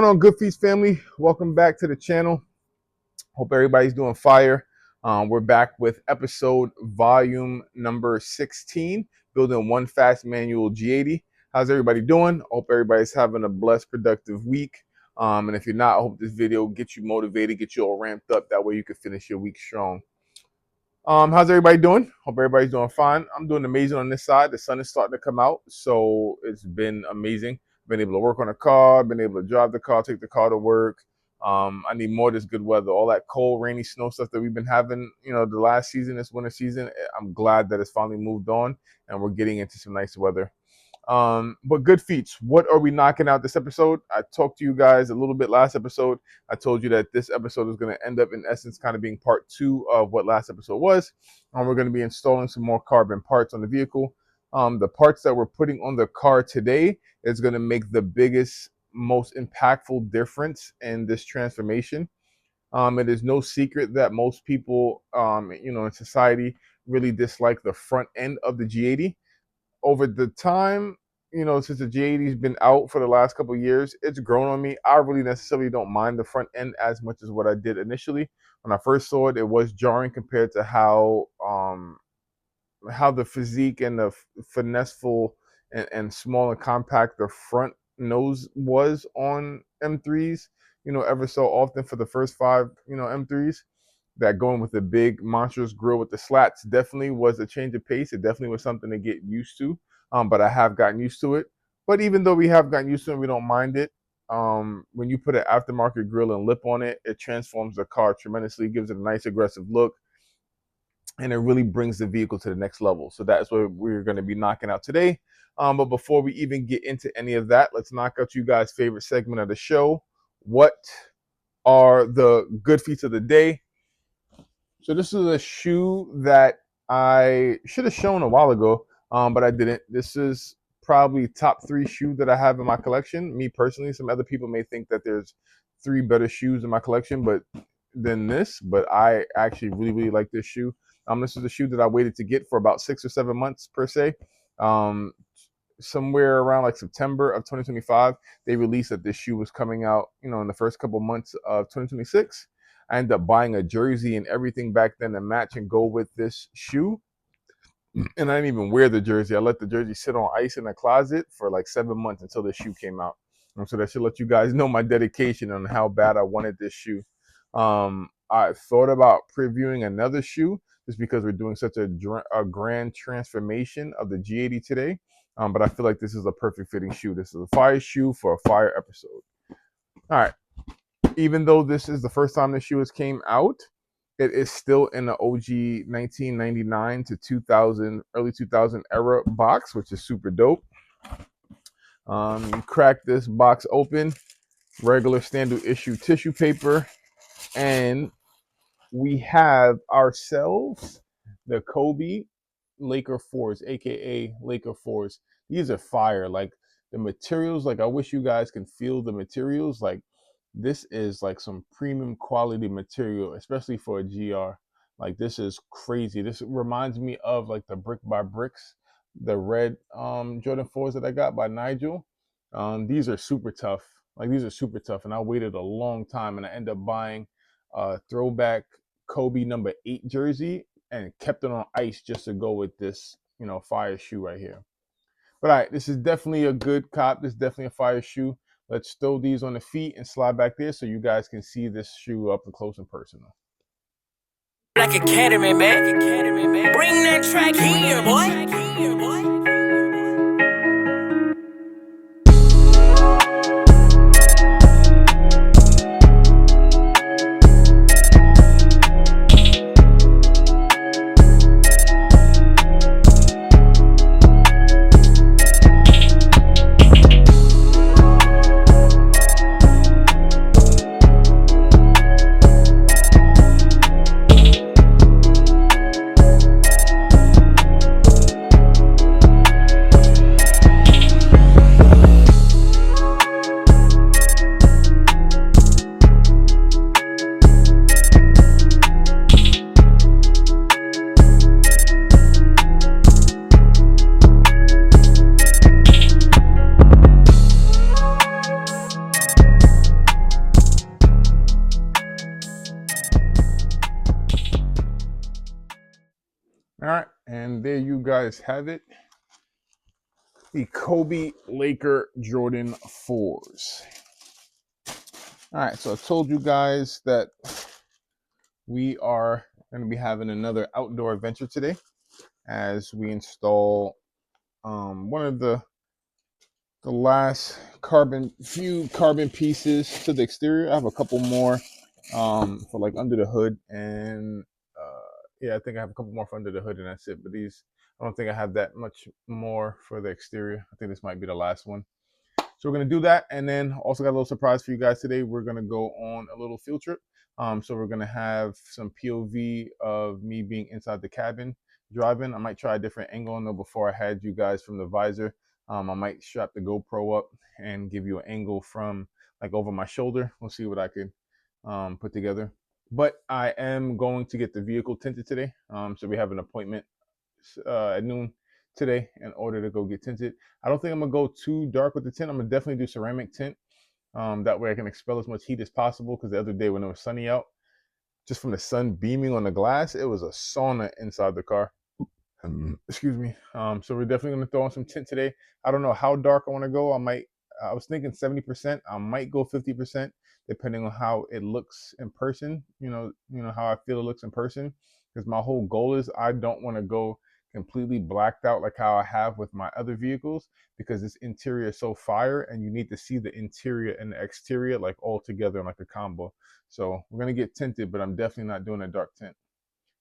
going on, Good Feast family? Welcome back to the channel. Hope everybody's doing fire. We're back with episode volume number 16, building one fast manual G80. How's everybody doing? Hope everybody's having a blessed, productive week. And if you're not, I hope this video gets you motivated, get you all ramped up. That way you can finish your week strong. How's everybody doing? Hope everybody's doing fine. I'm doing amazing on this side. The sun is starting to come out, so it's been amazing. Been able to work on a car, been able to drive the car, take the car to work. I need more of this good weather. All that cold, rainy, snow stuff that we've been having, the last season, this winter season. I'm glad that it's finally moved on and we're getting into some nice weather. But good feats. What are we knocking out this episode? I talked to you guys a little bit last episode. I told you that this episode is going to end up, in essence, kind of being part 2 of what last episode was. We're going to be installing some more carbon parts on the vehicle. The parts that we're putting on the car today is going to make the biggest, most impactful difference in this transformation. It is no secret that most people, in society really dislike the front end of the G80. Over the time, since the G80's been out for the last couple of years, it's grown on me. I really necessarily don't mind the front end as much as what I did initially. When I first saw it, it was jarring compared to how the physique and the finesseful and small and compact the front nose was on M3s, ever so often for the first 5, M3s. That going with the big monstrous grille with the slats definitely was a change of pace. It definitely was something to get used to, but I have gotten used to it. But even though we have gotten used to it, we don't mind it. When you put an aftermarket grille and lip on it, it transforms the car tremendously, gives it a nice aggressive look, and it really brings the vehicle to the next level. So that's what we're going to be knocking out today. But before we even get into any of that, let's knock out you guys' favorite segment of the show. What are the good feats of the day? So this is a shoe that I should have shown a while ago, but I didn't. This is probably top 3 shoe that I have in my collection. Me personally, some other people may think that there's 3 better shoes in my collection than this, but I actually really, really like this shoe. This is a shoe that I waited to get for about 6 or 7 months per se. Somewhere around like September of 2025, they released that this shoe was coming out, in the first couple months of 2026. I ended up buying a jersey and everything back then to match and go with this shoe. And I didn't even wear the jersey. I let the jersey sit on ice in a closet for like 7 months until the shoe came out. So that should let you guys know my dedication on how bad I wanted this shoe. I thought about previewing another shoe just because we're doing such a grand transformation of the G80 today. But I feel like this is a perfect fitting shoe. This is a fire shoe for a fire episode. All right. Even though this is the first time the shoe has came out, it is still in the OG 1999 to 2000, early 2000 era box, which is super dope. You crack this box open, regular standard issue tissue paper, and we have ourselves the Kobe Laker 4s, aka Laker 4s. These are fire. Like the materials, like I wish you guys can feel the materials. Like this is like some premium quality material, especially for a GR. Like this is crazy. This reminds me of like the Brick by Bricks, the red Jordan 4s that I got by Nigel. These are super tough. And I waited a long time, and I ended up buying a throwback Kobe number 8 jersey and kept it on ice just to go with this, fire shoe right here. But all right, this is definitely a good cop. This is definitely a fire shoe. Let's throw these on the feet and slide back there so you guys can see this shoe up and close and personal. Like Academy, man. Bring that track here, boy. All right, and there you guys have it. The Kobe Laker Jordan 4s. All right, so I told you guys that we are going to be having another outdoor adventure today as we install one of the last few carbon pieces to the exterior. I have a couple more for like under the hood, and yeah, I think I have a couple more for under the hood, and that's it. But these, I don't think I have that much more for the exterior. I think this might be the last one. So we're gonna do that, and then also got a little surprise for you guys today. We're gonna go on a little field trip. So we're gonna have some POV of me being inside the cabin driving. I might try a different angle. I know before I had you guys from the visor. I might strap the GoPro up and give you an angle from like over my shoulder. We'll see what I can put together. But I am going to get the vehicle tinted today. So we have an appointment at noon today in order to go get tinted. I don't think I'm gonna go too dark with the tint. I'm gonna definitely do ceramic tint. That way I can expel as much heat as possible. Because the other day when it was sunny out, just from the sun beaming on the glass, it was a sauna inside the car. Excuse me. So we're definitely gonna throw on some tint today. I don't know how dark I want to go. I was thinking 70%. I might go 50%, depending on how it looks in person. How I feel it looks in person. Because my whole goal is I don't want to go completely blacked out like how I have with my other vehicles, because this interior is so fire, and you need to see the interior and the exterior like all together in like a combo. So we're gonna get tinted, but I'm definitely not doing a dark tint.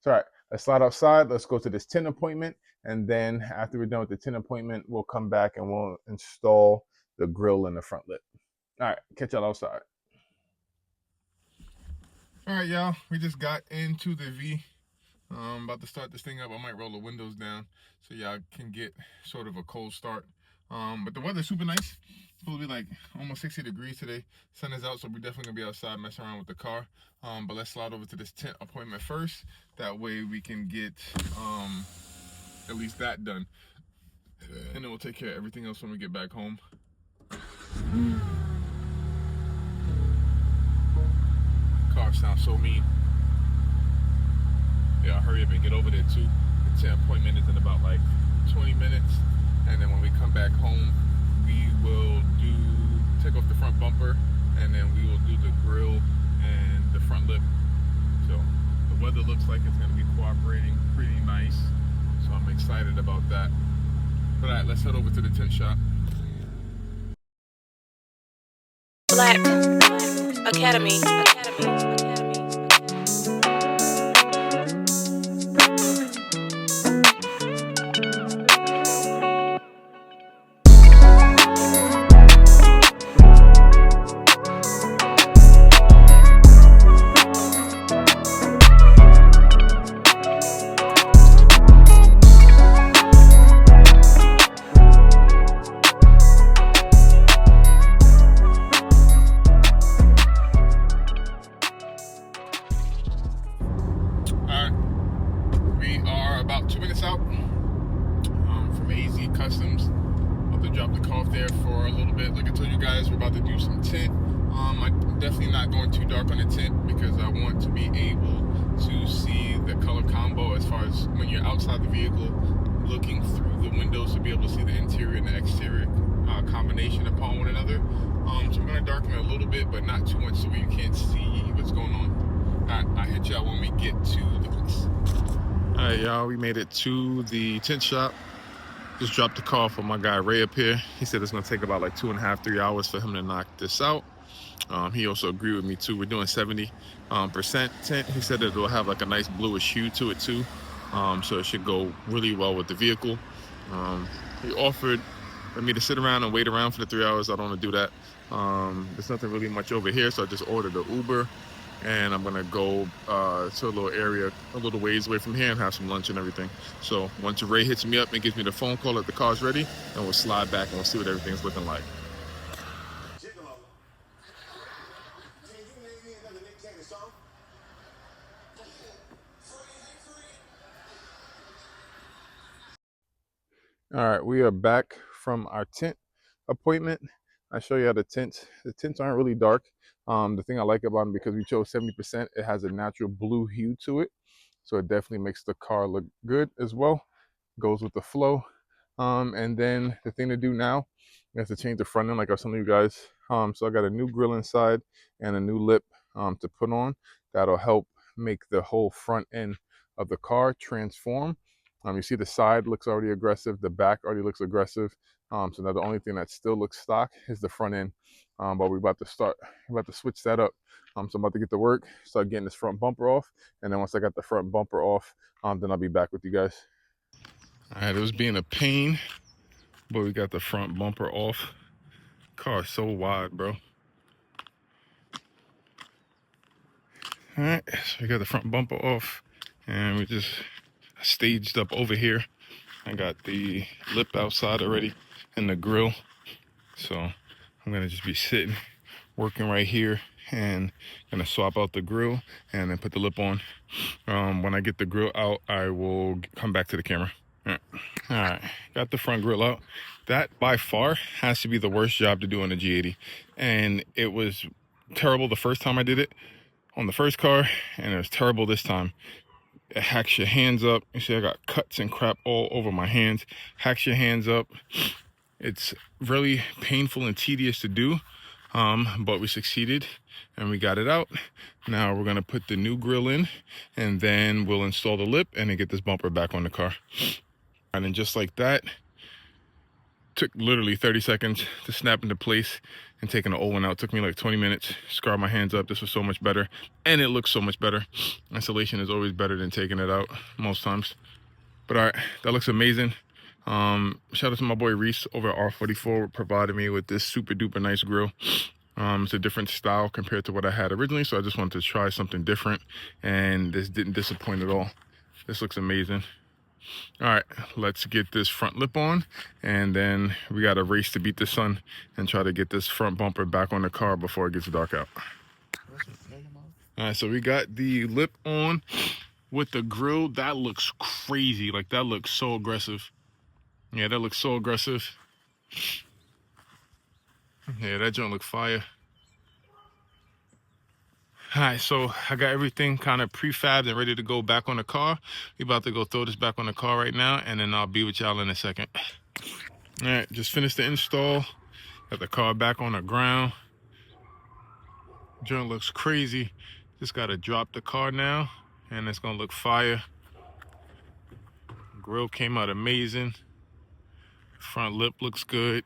So all right, let's slide outside. Let's go to this tint appointment, and then after we're done with the tint appointment, we'll come back and we'll install the grill and the front lip. All right, catch y'all outside. All right, y'all, we just got into the V. I'm about to start this thing up. I might roll the windows down so y'all can get sort of a cold start. But the weather's super nice. It's supposed to be like almost 60 degrees today. Sun is out, so we're definitely gonna be outside messing around with the car. But let's slide over to this tent appointment first. That way we can get at least that done. And then we'll take care of everything else when we get back home. Car sounds so mean. Yeah, hurry up and get over there too. The tent appointment is in about like 20 minutes. And then when we come back home, we will take off the front bumper, and then we will do the grill and the front lip. So the weather looks like it's gonna be cooperating pretty nice. So I'm excited about that. But all right, let's head over to the tent shop. Black Academy. I'm definitely not going too dark on the tint because I want to be able to see the color combo as far as when you're outside the vehicle, looking through the windows to be able to see the interior and the exterior combination upon one another. So I'm going to darken it a little bit, but not too much so you can't see what's going on. I'll hit y'all when we get to the place. All right, y'all, we made it to the tint shop. Just dropped the call for my guy Ray up here. He said it's gonna take about like 2.5, 3 hours for him to knock this out. He also agreed with me too. We're doing 70% tint. He said that it'll have like a nice bluish hue to it too. So it should go really well with the vehicle. He offered for me to sit around and wait around for the 3 hours. I don't want to do that. There's nothing really much over here, so I just ordered an Uber. And I'm gonna go to a little area, a little ways away from here, and have some lunch and everything. So once Ray hits me up and gives me the phone call that the car's ready, and we'll slide back and we'll see what everything's looking like. All right, we are back from our tent appointment. I show you how the tints. The tints aren't really dark. The thing I like about them, because we chose 70%, it has a natural blue hue to it. So it definitely makes the car look good as well. Goes with the flow. And then the thing to do now, you have to change the front end, like I was telling you guys. So I got a new grill inside and a new lip to put on. That'll help make the whole front end of the car transform. You see the side looks already aggressive, the back already looks aggressive. So now the only thing that still looks stock is the front end. But we're about to switch that up. So I'm about to get to work, start getting this front bumper off, and then once I got the front bumper off, then I'll be back with you guys. All right, it was being a pain, but we got the front bumper off. Car is so wide, bro. All right, so we got the front bumper off, and we just staged up over here. I got the lip outside already and the grill. So I'm gonna just be sitting, working right here, and gonna swap out the grill and then put the lip on. When I get the grill out, I will come back to the camera. All right, got the front grill out. That by far has to be the worst job to do on a G80. And it was terrible the first time I did it on the first car, and it was terrible this time. It hacks your hands up. You see I got cuts and crap all over my hands. Hacks your hands up. It's really painful and tedious to do, but we succeeded and we got it out. Now we're gonna put the new grill in, and then we'll install the lip and then get this bumper back on the car. And then just like that, took literally 30 seconds to snap into place, and taking the old one out took me like 20 minutes. Scarred my hands up. This was so much better, and it looks so much better. Installation is always better than taking it out most times. But all right, that looks amazing. Shout out to my boy Reese over at R44, provided me with this super duper nice grill. It's a different style compared to what I had originally, so I just wanted to try something different, and this didn't disappoint at all. This looks amazing. All right, let's get this front lip on, and then we got a race to beat the sun and try to get this front bumper back on the car before it gets dark out. All right, so we got the lip on with the grill. That looks crazy. Like, that looks so aggressive. Yeah, that looks so aggressive. Yeah, that joint look fire. All right, so I got everything kind of prefabbed and ready to go back on the car. We about to go throw this back on the car right now, and then I'll be with y'all in a second. All right, just finished the install. Got the car back on the ground. Joint looks crazy. Just gotta drop the car now, and it's gonna look fire. Grill came out amazing. Front lip looks good.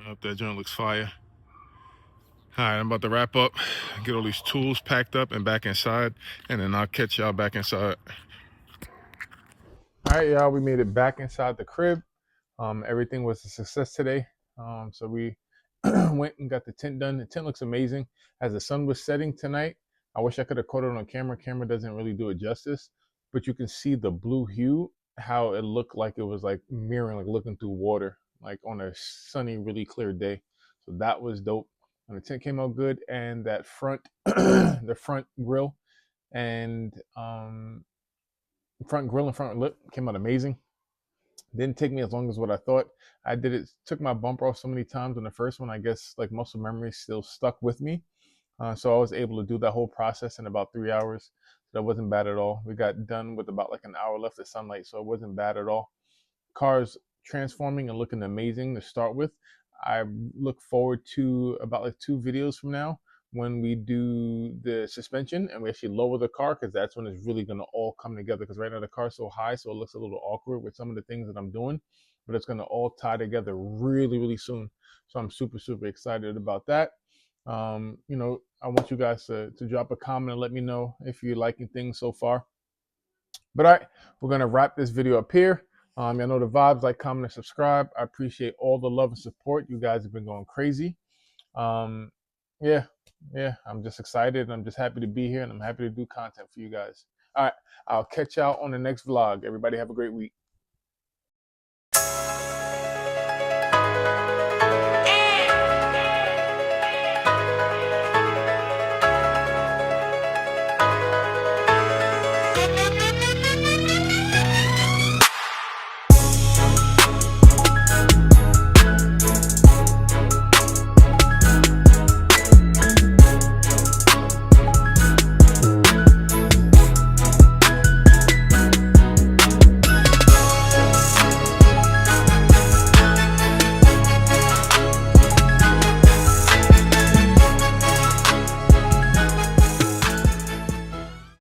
Yep, that joint looks fire. All right, I'm about to wrap up, get all these tools packed up and back inside, and then I'll catch y'all back inside. All right, y'all, we made it back inside the crib. Everything was a success today. So we went and got the tint done. The tint looks amazing. As the sun was setting tonight, I wish I could have caught it on camera. Camera doesn't really do it justice, but you can see the blue hue, how it looked like it was like mirroring, like looking through water, like on a sunny, really clear day. So that was dope. And the tint came out good, and that front, the front grill and front grill and front lip came out amazing. Didn't take me as long as what I thought. I did it, took my bumper off so many times on the first one. I guess like muscle memory still stuck with me. So I was able to do that whole process in about 3 hours. So that wasn't bad at all. We got done with about like an hour left of sunlight, so it wasn't bad at all. Car's transforming and looking amazing to start with. I look forward to about like 2 videos from now when we do the suspension and we actually lower the car, because that's when it's really going to all come together, because right now the car's so high, so it looks a little awkward with some of the things that I'm doing, but it's going to all tie together really, really soon. So I'm super, super excited about that. I want you guys to drop a comment and let me know if you're liking things so far. But all right, we're going to wrap this video up here. I know the vibes. Like, comment, and subscribe. I appreciate all the love and support. You guys have been going crazy. Um, yeah, I'm just excited. I'm just happy to be here, and I'm happy to do content for you guys. All right, I'll catch y'all on the next vlog. Everybody have a great week.